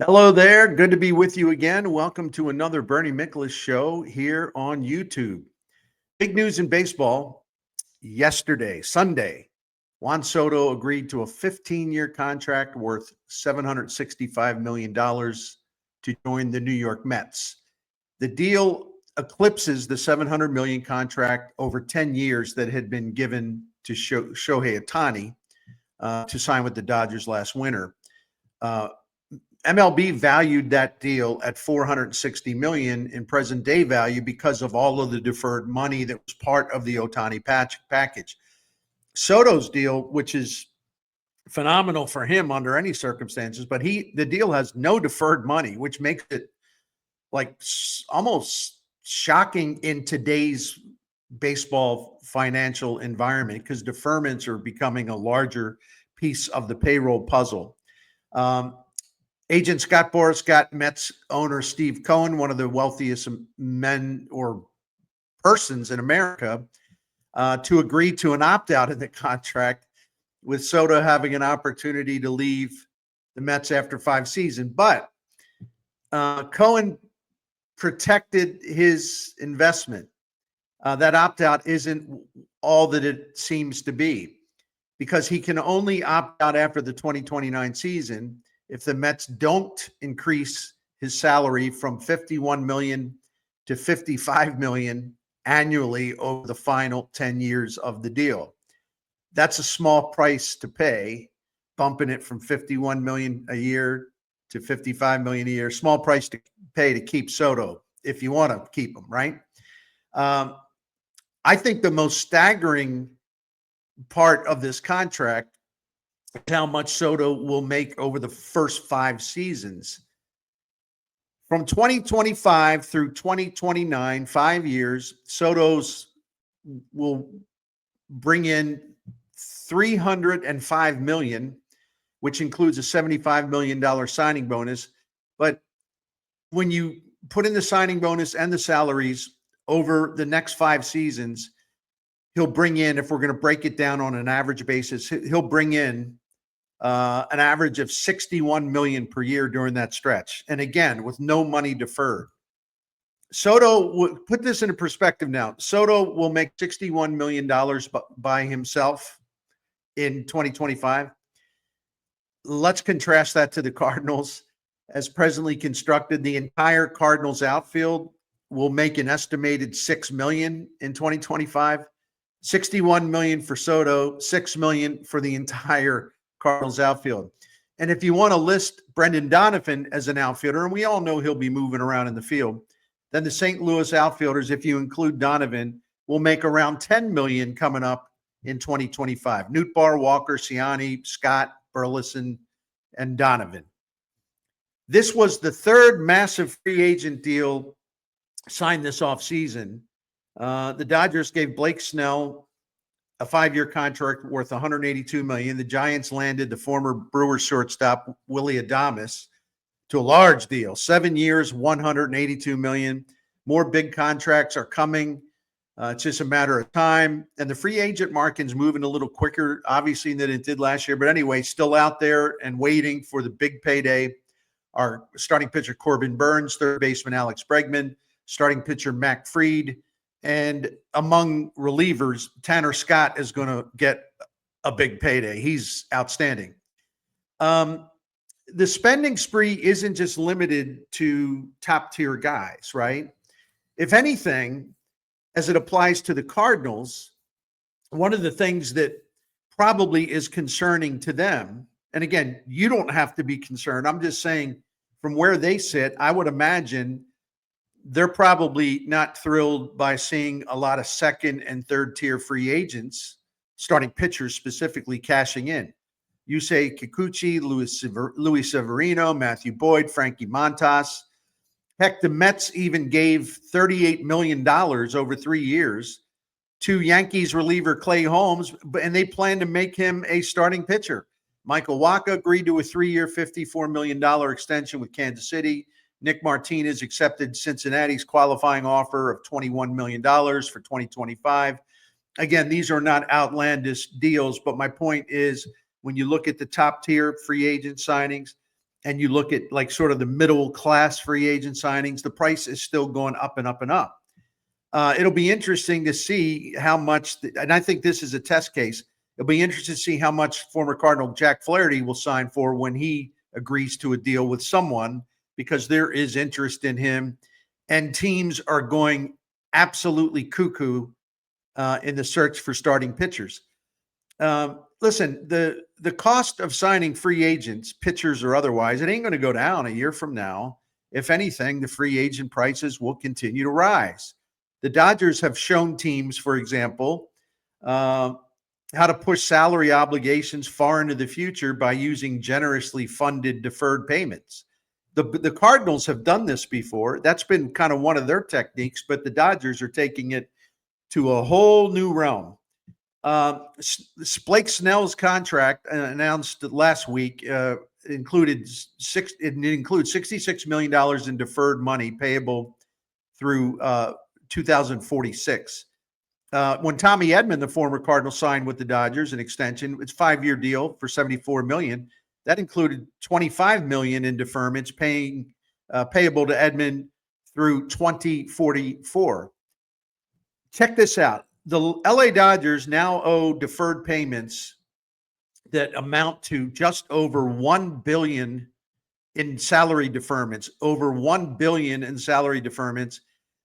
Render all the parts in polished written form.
Hello there. Good to be with you again. Welcome to another Bernie Miklasz show here on YouTube. Big news in baseball yesterday, Sunday. Juan Soto agreed to a 15-year contract worth $765 million to join the New York Mets. The deal eclipses the $700 million contract over 10 years that had been given to Shohei Ohtani to sign with the Dodgers last winter. MLB valued that deal at $460 million in present day value because of all of the deferred money that was part of the Ohtani package. Soto's deal, which is phenomenal for him under any circumstances, but the deal has no deferred money, which makes it like almost shocking in today's baseball financial environment because deferments are becoming a larger piece of the payroll puzzle. Agent Scott Boras got Mets owner Steve Cohen, one of the wealthiest men or persons in America, to agree to an opt-out in the contract, with Soto having an opportunity to leave the Mets after 5 seasons. But Cohen protected his investment. That opt-out isn't all that it seems to be, because he can only opt out after the 2029 season if the Mets don't increase his salary from $51 million to $55 million annually over the final 10 years of the deal. That's a small price to pay, bumping it from $51 million a year to $55 million a year. Small price to pay to keep Soto if you want to keep him, right? I think the most staggering part of this contract how much Soto will make over the first 5 seasons. From 2025 through 2029, 5 years, Soto's will bring in $305 million, which includes a $75 million signing bonus. But when you put in the signing bonus and the salaries over the next 5 seasons, he'll bring in, if we're going to break it down on an average basis, he'll bring in an average of $61 million per year during that stretch. And again, with no money deferred. Soto, put this into perspective now. Soto will make $61 million by himself in 2025. Let's contrast that to the Cardinals. As presently constructed, the entire Cardinals outfield will make an estimated $6 million in 2025. $61 million for Soto, $6 million for the entire Cardinals outfield. And if you want to list Brendan Donovan as an outfielder, and we all know he'll be moving around in the field, then the St. Louis outfielders, if you include Donovan, will make around $10 million coming up in 2025. Nootbaar, Walker, Siani, Scott, Burleson, and Donovan. This was the third massive free agent deal signed this offseason. The Dodgers gave Blake Snell a 5-year contract worth $182 million. The Giants landed the former Brewers shortstop Willy Adames to a large deal, 7 years, $182 million. More big contracts are coming. It's just a matter of time. And the free agent market's moving a little quicker, obviously, than it did last year. But anyway, still out there and waiting for the big payday. Our starting pitcher Corbin Burns, third baseman Alex Bregman, starting pitcher Mac Fried, and among relievers, Tanner Scott is going to get a big payday. He's outstanding. The spending spree isn't just limited to top-tier guys, right? If anything, as it applies to the Cardinals, one of the things that probably is concerning to them, and again, you don't have to be concerned. I'm just saying from where they sit, I would imagine they're probably not thrilled by seeing a lot of second and third tier free agents, starting pitchers specifically, cashing in. Yusei Kikuchi, Luis Severino, Matthew Boyd, Frankie Montas. Heck, the Mets even gave $38 million over 3 years to Yankees reliever Clay Holmes, and they plan to make him a starting pitcher. Michael Wacha agreed to a 3-year, $54 million extension with Kansas City. Nick Martinez accepted Cincinnati's qualifying offer of $21 million for 2025. Again, these are not outlandish deals, but my point is when you look at the top tier free agent signings and you look at like sort of the middle class free agent signings, the price is still going up and up and up. It'll be interesting to see how much, and I think this is a test case. It'll be interesting to see how much former Cardinal Jack Flaherty will sign for when he agrees to a deal with someone, because there is interest in him, and teams are going absolutely cuckoo in the search for starting pitchers. Listen, the cost of signing free agents, pitchers or otherwise, it ain't going to go down a year from now. If anything, the free agent prices will continue to rise. The Dodgers have shown teams, for example, how to push salary obligations far into the future by using generously funded deferred payments. The Cardinals have done this before. That's been kind of one of their techniques, but the Dodgers are taking it to a whole new realm. Blake Snell's contract announced last week includes $66 million in deferred money payable through 2046. When Tommy Edman, the former Cardinal, signed with the Dodgers an extension, it's a 5-year deal for $74 million. That included $25 million in deferments payable to Edman through 2044. Check this out. The LA Dodgers now owe deferred payments that amount to just over $1 billion in salary deferments, over $1 billion in salary deferments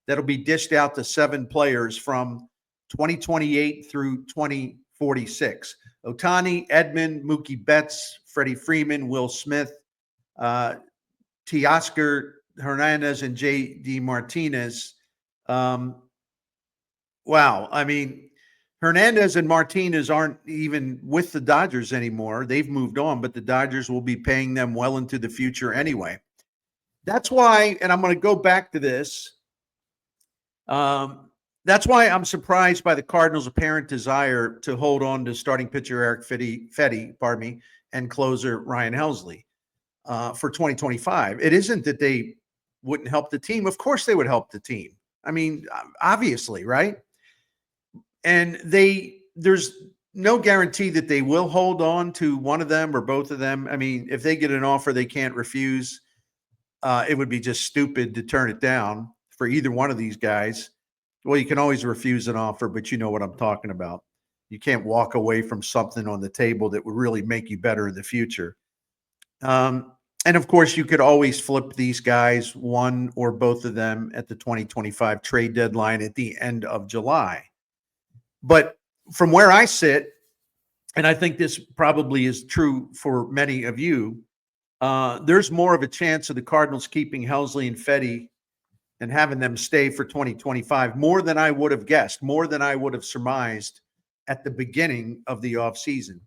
that'll be dished out to 7 players from 2028 through 2046. Ohtani, Edman, Mookie Betts, Freddie Freeman, Will Smith, Teoscar Hernandez, and J.D. Martinez. Wow. I mean, Hernandez and Martinez aren't even with the Dodgers anymore. They've moved on, but the Dodgers will be paying them well into the future anyway. That's why, and I'm going to go back to this. That's why I'm surprised by the Cardinals' apparent desire to hold on to starting pitcher Eric Fetty, and closer Ryan Helsley for 2025. It isn't that they wouldn't help the team. Of course they would help the team. I mean, obviously, right? And there's no guarantee that they will hold on to one of them or both of them. I mean, if they get an offer they can't refuse, it would be just stupid to turn it down for either one of these guys. Well, you can always refuse an offer, but you know what I'm talking about. You can't walk away from something on the table that would really make you better in the future. And of course, you could always flip these guys, one or both of them, at the 2025 trade deadline at the end of July. But from where I sit, and I think this probably is true for many of you, there's more of a chance of the Cardinals keeping Helsley and Fetty and having them stay for 2025, more than I would have guessed, more than I would have surmised at the beginning of the offseason.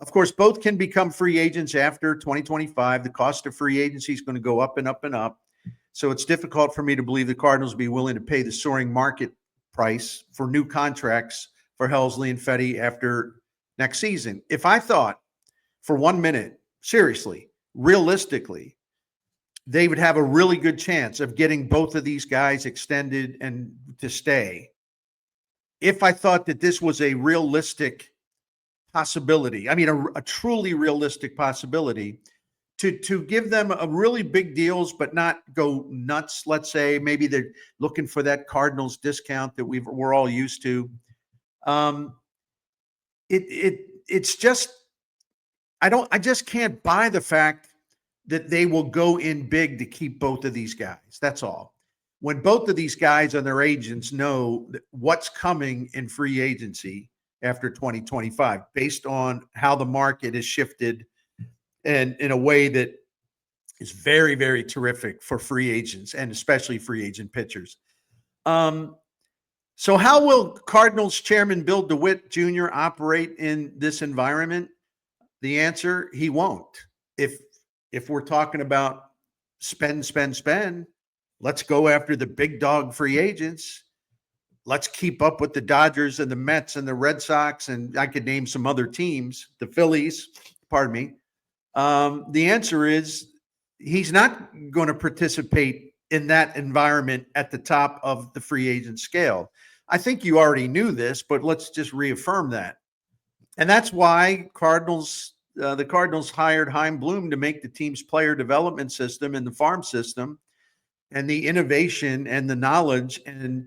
Of course, both can become free agents after 2025. The cost of free agency is going to go up and up and up. So it's difficult for me to believe the Cardinals will be willing to pay the soaring market price for new contracts for Helsley and Fetty after next season. If I thought for 1 minute, seriously, realistically, they would have a really good chance of getting both of these guys extended and to stay, if I thought that this was a realistic possibility, I mean, a truly realistic possibility, to give them a really big deals, but not go nuts. Let's say maybe they're looking for that Cardinals discount that we're all used to. It's just, I just can't buy the fact that they will go in big to keep both of these guys. That's all. When both of these guys and their agents know what's coming in free agency after 2025, based on how the market has shifted, and in a way that is very, very terrific for free agents and especially free agent pitchers. So how will Cardinals chairman Bill DeWitt Jr. operate in this environment? The answer, he won't. If we're talking about spend, let's go after the big dog free agents. Let's keep up with the Dodgers and the Mets and the Red Sox, and I could name some other teams, the Phillies, pardon me. The answer is he's not going to participate in that environment at the top of the free agent scale. I think you already knew this, but let's just reaffirm that. And that's why Cardinals the Cardinals hired Chaim Bloom to make the team's player development system and the farm system and the innovation and the knowledge and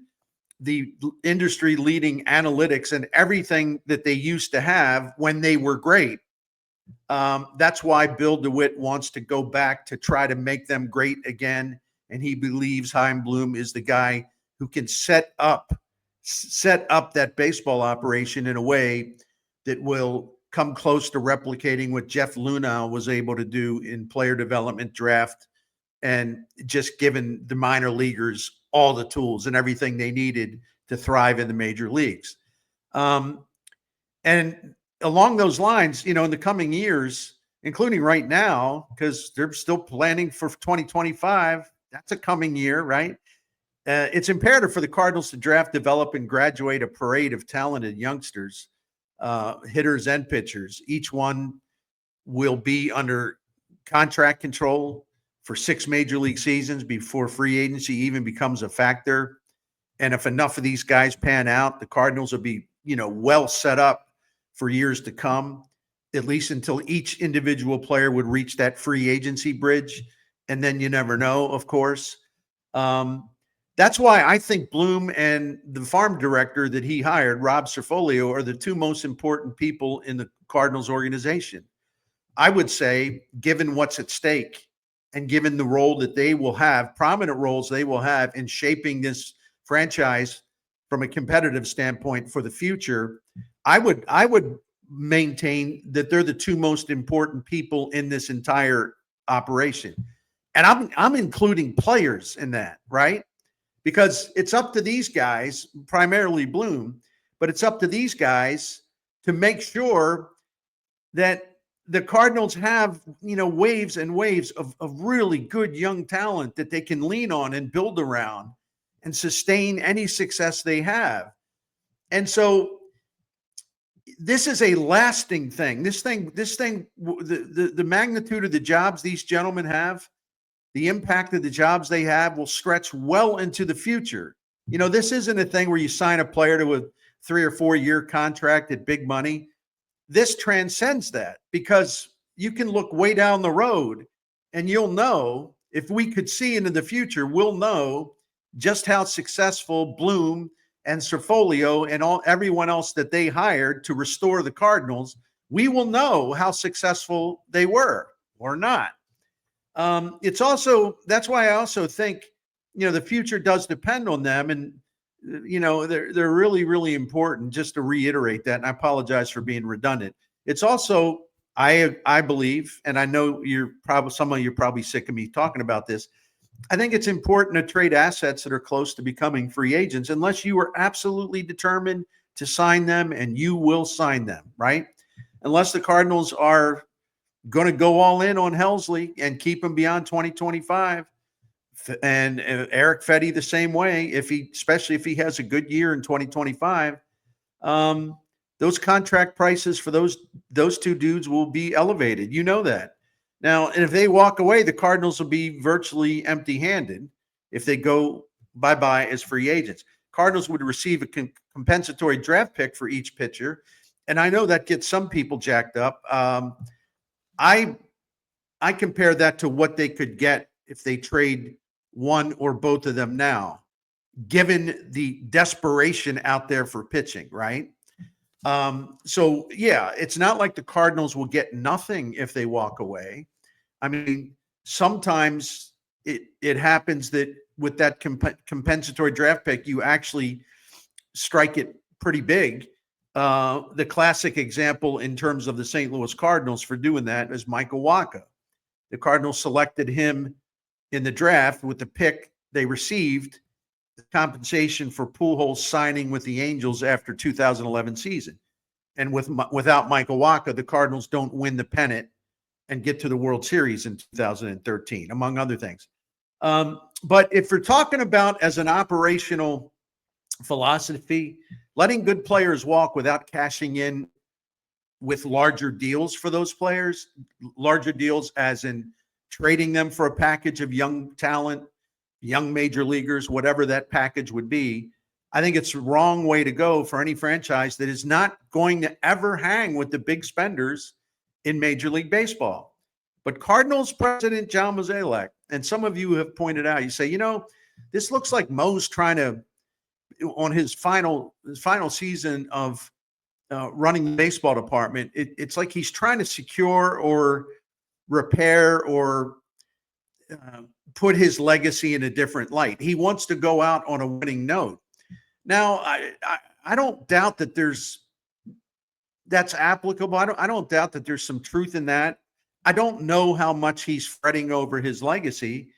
the industry leading analytics and everything that they used to have when they were great. That's why Bill DeWitt wants to go back to try to make them great again. And he believes Chaim Bloom is the guy who can set up that baseball operation in a way that will come close to replicating what Jeff Lunau was able to do in player development, draft, and just giving the minor leaguers all the tools and everything they needed to thrive in the major leagues. And along those lines, in the coming years, including right now, because they're still planning for 2025, that's a coming year, right? It's imperative for the Cardinals to draft, develop, and graduate a parade of talented youngsters, hitters and pitchers. Each one will be under contract control for 6 major league seasons before free agency even becomes a factor. And if enough of these guys pan out, the Cardinals will be, well set up for years to come, at least until each individual player would reach that free agency bridge. And then you never know, of course. That's why I think Bloom and the farm director that he hired, Rob Cerfolio, are the 2 most important people in the Cardinals organization. I would say, given what's at stake and given the role that they will have, prominent roles they will have in shaping this franchise from a competitive standpoint for the future, I would maintain that they're the 2 most important people in this entire operation. And I'm including players in that, right? Because it's up to these guys, primarily Bloom, but it's up to these guys to make sure that the Cardinals have, waves and waves of really good young talent that they can lean on and build around and sustain any success they have. And so this is a lasting thing. This thing, the magnitude of the jobs these gentlemen have, the impact of the jobs they have will stretch well into the future. This isn't a thing where you sign a player to a 3 or 4 year contract at big money. This transcends that, because you can look way down the road and you'll know, if we could see into the future, we'll know just how successful Bloom and Cerfolio and everyone else that they hired to restore the Cardinals, we will know how successful they were or not. That's why I also think, the future does depend on them. And, they're really, really important, just to reiterate that. And I apologize for being redundant. It's also, I believe, and I know some of you are probably sick of me talking about this, I think it's important to trade assets that are close to becoming free agents, unless you are absolutely determined to sign them, and you will sign them, right? Unless the Cardinals are going to go all in on Helsley and keep him beyond 2025. And Eric Fetty the same way, especially if he has a good year in 2025. Those contract prices for those 2 dudes will be elevated. You know that. Now, and if they walk away, the Cardinals will be virtually empty-handed if they go bye-bye as free agents. Cardinals would receive a compensatory draft pick for each pitcher, and I know that gets some people jacked up. I compare that to what they could get if they trade one or both of them now, given the desperation out there for pitching, right? So yeah, it's not like the Cardinals will get nothing if they walk away. I mean, sometimes it happens that with that compensatory draft pick, you actually strike it pretty big. The classic example in terms of the St. Louis Cardinals for doing that is Michael Wacha. The Cardinals selected him in the draft with the pick they received, the compensation for Pujols signing with the Angels after 2011 season. And without Michael Wacha, the Cardinals don't win the pennant and get to the World Series in 2013, among other things. But if we're talking about as an operational philosophy, letting good players walk without cashing in with larger deals for those players, larger deals as in trading them for a package of young talent, young major leaguers, whatever that package would be, I think it's the wrong way to go for any franchise that is not going to ever hang with the big spenders in Major League Baseball. But Cardinals president John Mosiac, and some of you have pointed out, you say, this looks like Mo's trying to, on his final season of running the baseball department, it's like he's trying to secure or repair or put his legacy in a different light. He wants to go out on a winning note. Now, I don't doubt that that's applicable. I don't doubt that there's some truth in that. I don't know how much he's fretting over his legacy,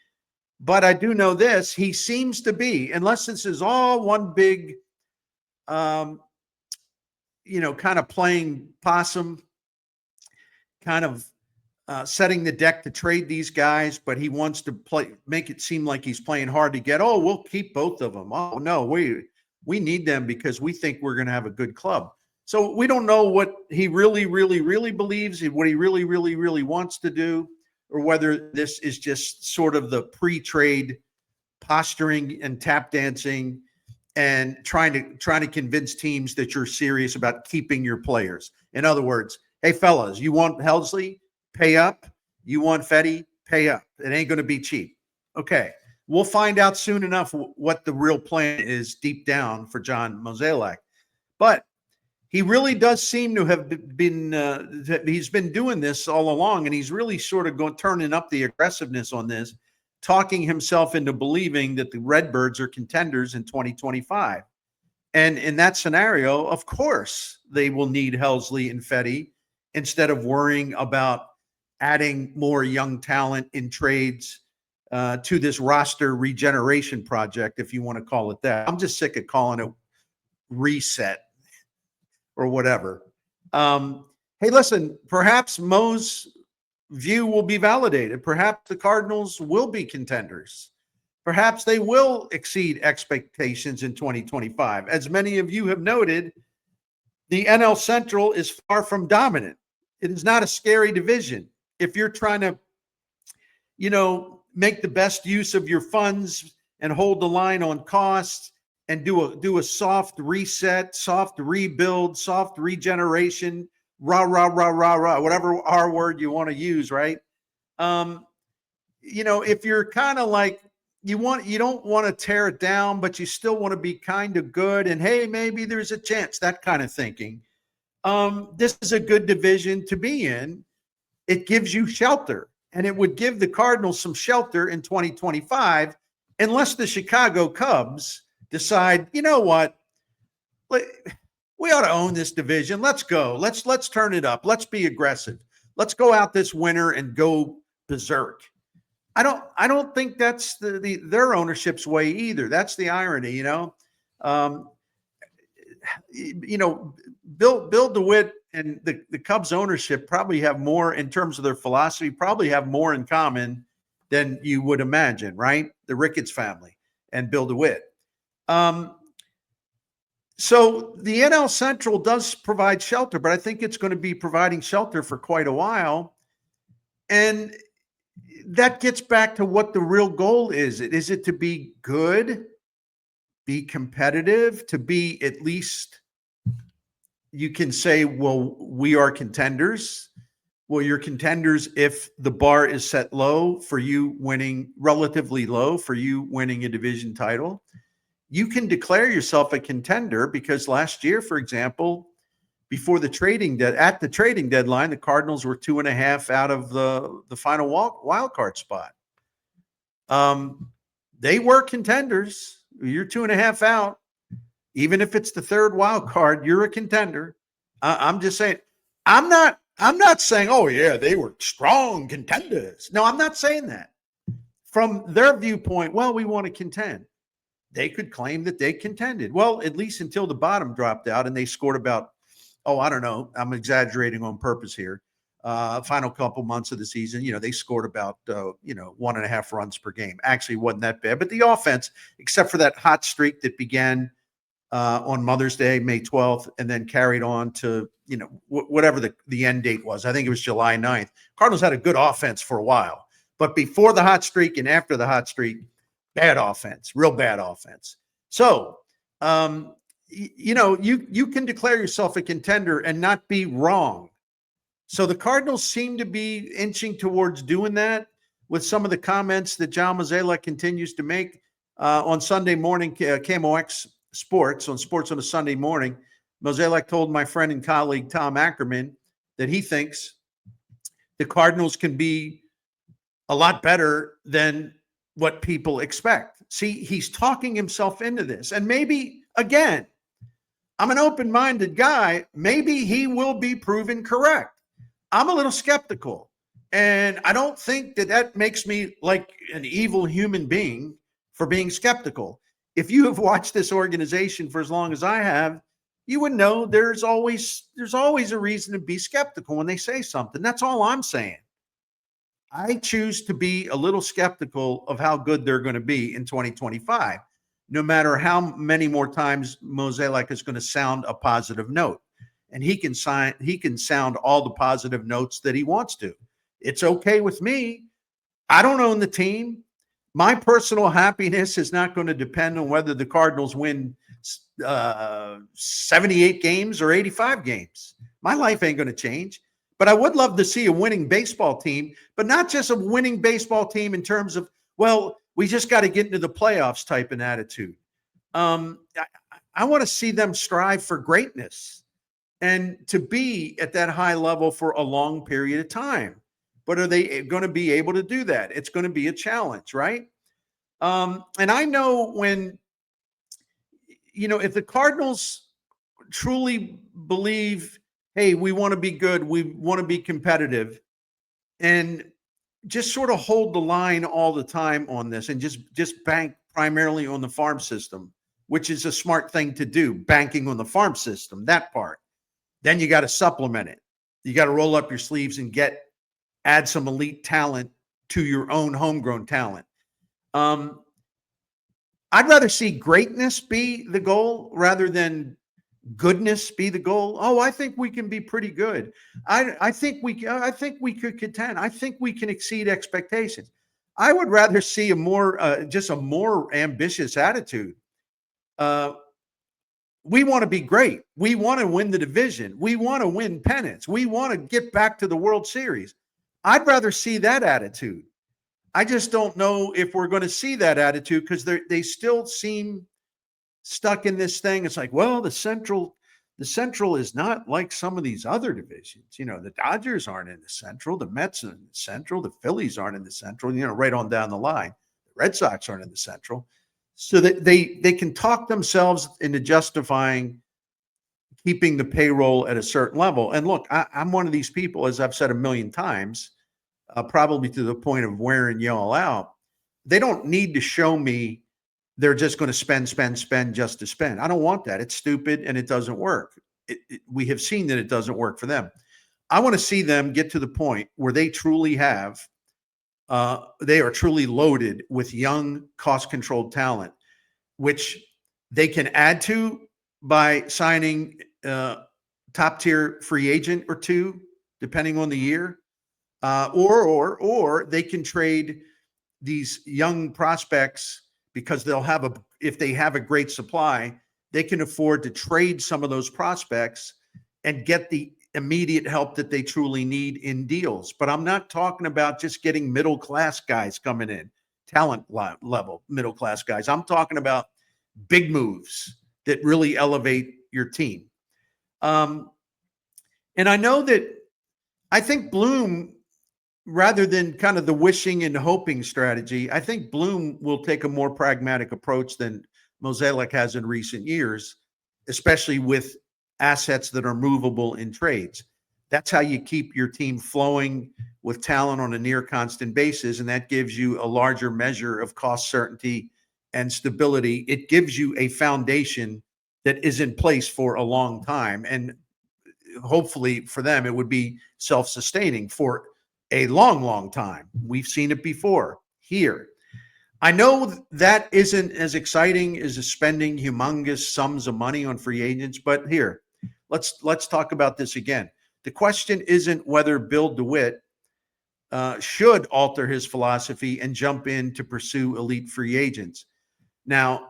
but I do know this: he seems to be, unless this is all one big, kind of playing possum, kind of setting the deck to trade these guys, but he wants to make it seem like he's playing hard to get. Oh, we'll keep both of them. Oh no, we need them because we think we're going to have a good club. So we don't know what he really, really, really believes, what he really, really, really wants to do, or whether this is just sort of the pre-trade posturing and tap dancing and trying to convince teams that you're serious about keeping your players. In other words, hey fellas, you want Helsley? Pay up. You want Fetty? Pay up. It ain't going to be cheap. Okay. We'll find out soon enough what the real plan is deep down for John Mosiac. But he really does seem to have been, he's been doing this all along, and he's really sort of turning up the aggressiveness on this, talking himself into believing that the Redbirds are contenders in 2025. And in that scenario, of course, they will need Helsley and Fetty instead of worrying about adding more young talent in trades to this roster regeneration project, if you want to call it that. I'm just sick of calling it reset or whatever. Hey, listen, perhaps Mo's view will be validated. Perhaps the Cardinals will be contenders. Perhaps they will exceed expectations in 2025. As many of you have noted, the NL Central is far from dominant. It is not a scary division. If you're trying to, make the best use of your funds and hold the line on costs and do a soft reset, soft rebuild, soft regeneration, whatever R word you want to use, right? If you're kind of like, you don't want to tear it down, but you still want to be kind of good, and hey, maybe there's a chance, that kind of thinking. This is a good division to be in. It gives you shelter, and it would give the Cardinals some shelter in 2025, unless the Chicago Cubs decide, you know what, we ought to own this division. Let's go. Let's turn it up. Let's be aggressive. Let's go out this winter and go berserk. I don't think that's their ownership's way either. That's the irony, Bill DeWitt and the Cubs ownership probably have more, in terms of their philosophy, probably have more in common than you would imagine, right? The Ricketts family and Bill DeWitt. So the NL Central does provide shelter, but I think it's going to be providing shelter for quite a while. And that gets back to what the real goal is. Is it to be good, be competitive, to be at least, you can say, well, we are contenders. Well, you're contenders if the bar is set low for you winning, relatively low for you winning a division title. You can declare yourself a contender because last year, for example, before the trading deadline, the Cardinals were 2.5 out of the final wild card spot. They were contenders. You're 2.5 out. Even if it's the third wild card, you're a contender. I'm just saying, I'm not saying, oh yeah, they were strong contenders. No, I'm not saying that. From their viewpoint, well, we want to contend. They could claim that they contended. Well, at least until the bottom dropped out and they scored about, I don't know, I'm exaggerating on purpose here. Final couple months of the season, they scored about, 1.5 runs per game. Actually, wasn't that bad. But the offense, except for that hot streak that began on Mother's Day, May 12th, and then carried on to, whatever the end date was. I think it was July 9th. Cardinals had a good offense for a while. But before the hot streak and after the hot streak, bad offense, real bad offense. So, you can declare yourself a contender and not be wrong. So the Cardinals seem to be inching towards doing that with some of the comments that John Mosiac continues to make on Sunday morning, KMOX Sports, on Sports on a Sunday morning. Mosiac told my friend and colleague Tom Ackerman that he thinks the Cardinals can be a lot better than what people expect. See, he's talking himself into this. And maybe, again, I'm an open-minded guy. Maybe he will be proven correct. I'm a little skeptical. And I don't think that that makes me like an evil human being for being skeptical. If you have watched this organization for as long as I have, you would know there's always a reason to be skeptical when they say something. That's all I'm saying. I choose to be a little skeptical of how good they're going to be in 2025, no matter how many more times Mosiac is going to sound a positive note. And he can sound all the positive notes that he wants to. It's okay with me. I don't own the team. My personal happiness is not going to depend on whether the Cardinals win 78 games or 85 games. My life ain't going to change. But I would love to see a winning baseball team, but not just a winning baseball team in terms of, well, we just got to get into the playoffs type of attitude. I want to see them strive for greatness and to be at that high level for a long period of time. But are they going to be able to do that? It's going to be a challenge, right? And I know when, if the Cardinals truly believe, hey, we want to be good, we want to be competitive, and just sort of hold the line all the time on this and just bank primarily on the farm system, which is a smart thing to do, banking on the farm system, that part. Then you got to supplement it. You got to roll up your sleeves and add some elite talent to your own homegrown talent. I'd rather see greatness be the goal rather than goodness be the goal. Oh, I think we can be pretty good. I think we could contend. I think we can exceed expectations. I would rather see a more ambitious attitude. We want to be great. We want to win the division. We want to win pennants. We want to get back to the World Series. I'd rather see that attitude. I just don't know if we're going to see that attitude because they still seem stuck in this thing. It's like, well, the Central is not like some of these other divisions. The Dodgers aren't in the Central. The Mets are in the Central. The Phillies aren't in the Central, right on down the line. The Red Sox aren't in the Central. So that they can talk themselves into justifying keeping the payroll at a certain level. And look, I'm one of these people, as I've said a million times, probably to the point of wearing y'all out. They don't need to show me they're just going to spend just to spend. I don't want that. It's stupid and it doesn't work. We have seen that it doesn't work for them. I want to see them get to the point where they truly they are truly loaded with young, cost-controlled talent, which they can add to by signing top-tier free agent or two, depending on the year, or they can trade these young prospects because if they have a great supply, they can afford to trade some of those prospects and get the immediate help that they truly need in deals. But I'm not talking about just getting middle-class guys coming in, talent level middle-class guys. I'm talking about big moves that really elevate your team. And I know that I think Bloom, rather than kind of the wishing and hoping strategy, I think Bloom will take a more pragmatic approach than Mosiac has in recent years, especially with assets that are movable in trades. That's how you keep your team flowing with talent on a near constant basis, and that gives you a larger measure of cost certainty and stability. It gives you a foundation that is in place for a long time, and hopefully for them, it would be self-sustaining for a long, long time. We've seen it before here. I know that isn't as exciting as spending humongous sums of money on free agents, but here, let's talk about this again. The question isn't whether Bill DeWitt should alter his philosophy and jump in to pursue elite free agents. Now,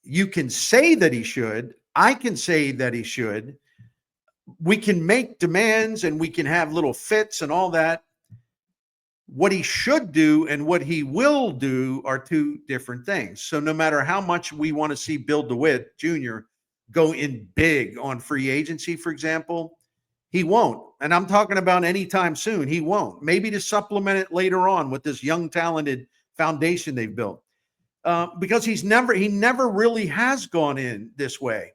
you can say that he should. I can say that he should. we can make demands and we can have little fits and all that. What he should do and what he will do are two different things. So no matter how much we want to see Bill DeWitt Jr. go in big on free agency, for example, he won't. And I'm talking about anytime soon. He won't. Maybe to supplement it later on with this young, talented foundation they've built. Because he never really has gone in this way.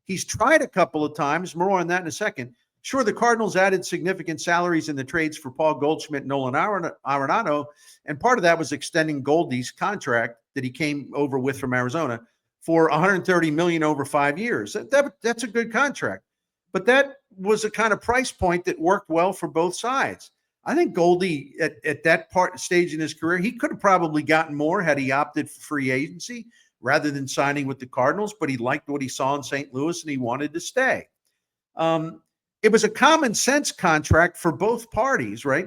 He's tried a couple of times. More on that in a second. Sure, the Cardinals added significant salaries in the trades for Paul Goldschmidt and Nolan Arenado, and part of that was extending Goldie's contract that he came over with from Arizona for $130 million over 5 years. That's a good contract, but that was a kind of price point that worked well for both sides. I think Goldie at that stage in his career, he could have probably gotten more had he opted for free agency rather than signing with the Cardinals, but he liked what he saw in St. Louis and he wanted to stay. It was a common sense contract for both parties, right?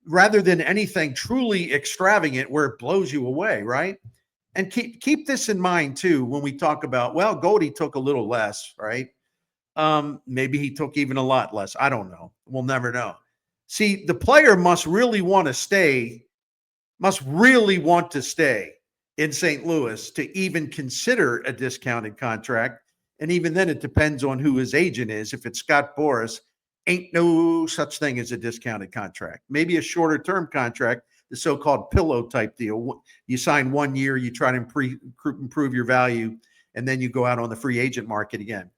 Rather than anything truly extravagant where it blows you away, right? And keep this in mind too when we talk about, well, Goldie took a little less, right? Maybe he took even a lot less. I don't know. We'll never know. See, the player must really want to stay in St. Louis to even consider a discounted contract. And even then, it depends on who his agent is. If it's Scott Boras, ain't no such thing as a discounted contract. Maybe a shorter term contract, the so-called pillow type deal. You sign 1 year, you try to improve your value, and then you go out on the free agent market again.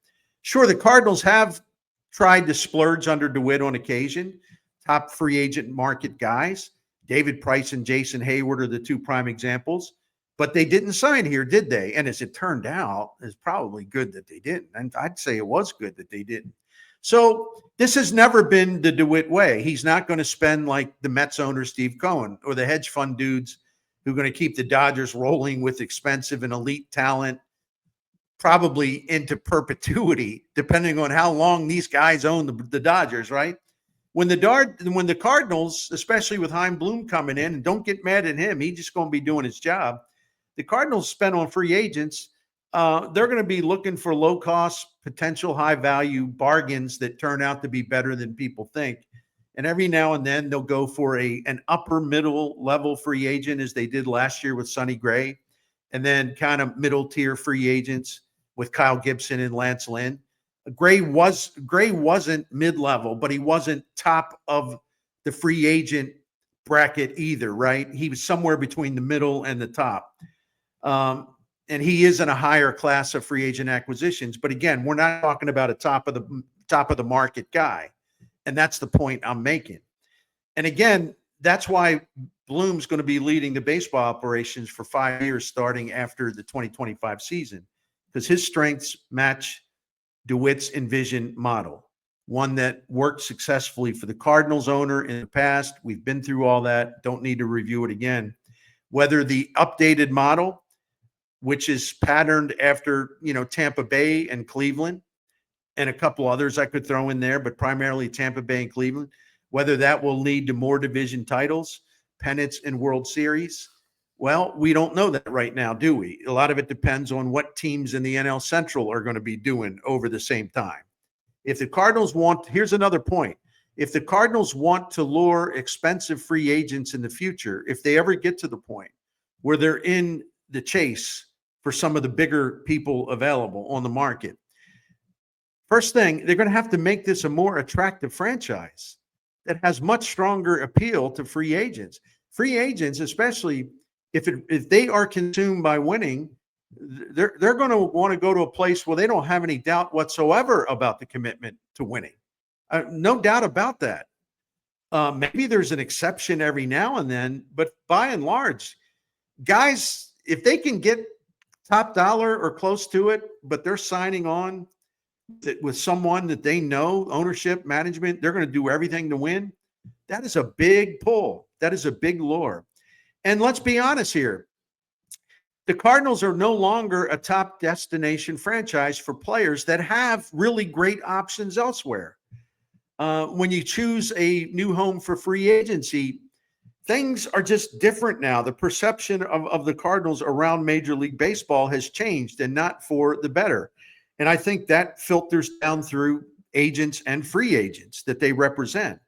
Sure, the Cardinals have tried to splurge under DeWitt on occasion. Top free agent market guys. David Price and Jason Hayward are the two prime examples. But they didn't sign here, did they? And as it turned out, it's probably good that they didn't. And I'd say it was good that they didn't. So this has never been the DeWitt way. He's not going to spend like the Mets owner, Steve Cohen, or the hedge fund dudes who are going to keep the Dodgers rolling with expensive and elite talent, probably into perpetuity, depending on how long these guys own the Dodgers, right? When the Cardinals, especially with Chaim Bloom coming in, and don't get mad at him, he's just going to be doing his job. The Cardinals spend on free agents. They're going to be looking for low-cost, potential high-value bargains that turn out to be better than people think. And every now and then they'll go for an upper middle level free agent, as they did last year with Sonny Gray, and then kind of middle tier free agents with Kyle Gibson and Lance Lynn. Gray wasn't mid-level, but he wasn't top of the free agent bracket either, right? He was somewhere between the middle and the top. And he is in a higher class of free agent acquisitions. But again, we're not talking about a top of the market guy. And that's the point I'm making. And again, that's why Bloom's going to be leading the baseball operations for 5 years starting after the 2025 season, because his strengths match DeWitt's envisioned model, one that worked successfully for the Cardinals owner in the past. We've been through all that. Don't need to review it again. Whether the updated model, which is patterned after, Tampa Bay and Cleveland and a couple others I could throw in there, but primarily Tampa Bay and Cleveland, whether that will lead to more division titles, pennants, and World Series. Well, we don't know that right now, do we? A lot of it depends on what teams in the NL Central are going to be doing over the same time. If the Cardinals here's another point. If the Cardinals want to lure expensive free agents in the future, if they ever get to the point where they're in the chase for some of the bigger people available on the market, first thing, they're going to have to make this a more attractive franchise that has much stronger appeal to free agents. Free agents, especially if they are consumed by winning, they're going to want to go to a place where they don't have any doubt whatsoever about the commitment to winning. No doubt about that. Maybe there's an exception every now and then, but by and large, guys, if they can get top dollar or close to it, but they're signing on with someone that they know, ownership, management, they're going to do everything to win. That is a big pull. That is a big lure. And let's be honest here. The Cardinals are no longer a top destination franchise for players that have really great options elsewhere. When you choose a new home for free agency, things are just different now. The perception of the Cardinals around Major League Baseball has changed, and not for the better. And I think that filters down through agents and free agents that they represent.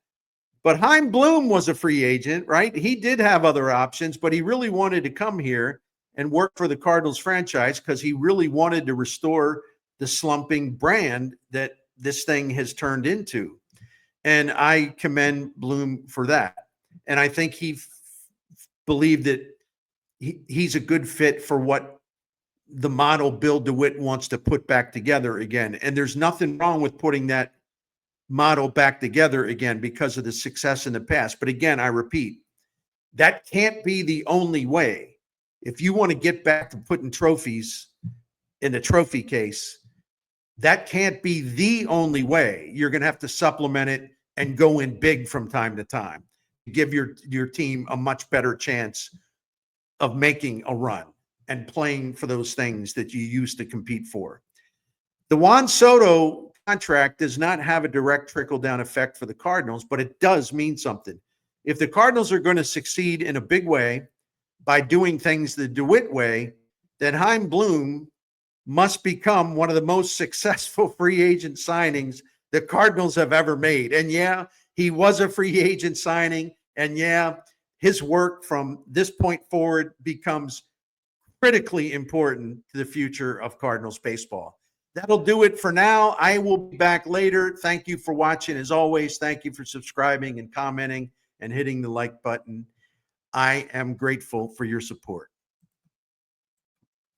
But Chaim Bloom was a free agent, right? He did have other options, but he really wanted to come here and work for the Cardinals franchise because he really wanted to restore the slumping brand that this thing has turned into. And I commend Bloom for that. And I think he believed that he's a good fit for what the model Bill DeWitt wants to put back together again. And there's nothing wrong with putting that model back together again because of the success in the past. But again, I repeat, that can't be the only way. If you want to get back to putting trophies in the trophy case, that can't be the only way. You're going to have to supplement it and go in big from time to time to give your team a much better chance of making a run and playing for those things that you used to compete for. The Juan Soto contract does not have a direct trickle-down effect for the Cardinals, but it does mean something. If the Cardinals are going to succeed in a big way by doing things the DeWitt way, then Chaim Bloom must become one of the most successful free agent signings the Cardinals have ever made. And yeah, he was a free agent signing. And yeah, his work from this point forward becomes critically important to the future of Cardinals baseball. That'll do it for now. I will be back later. Thank you for watching. As always, thank you for subscribing and commenting and hitting the like button. I am grateful for your support.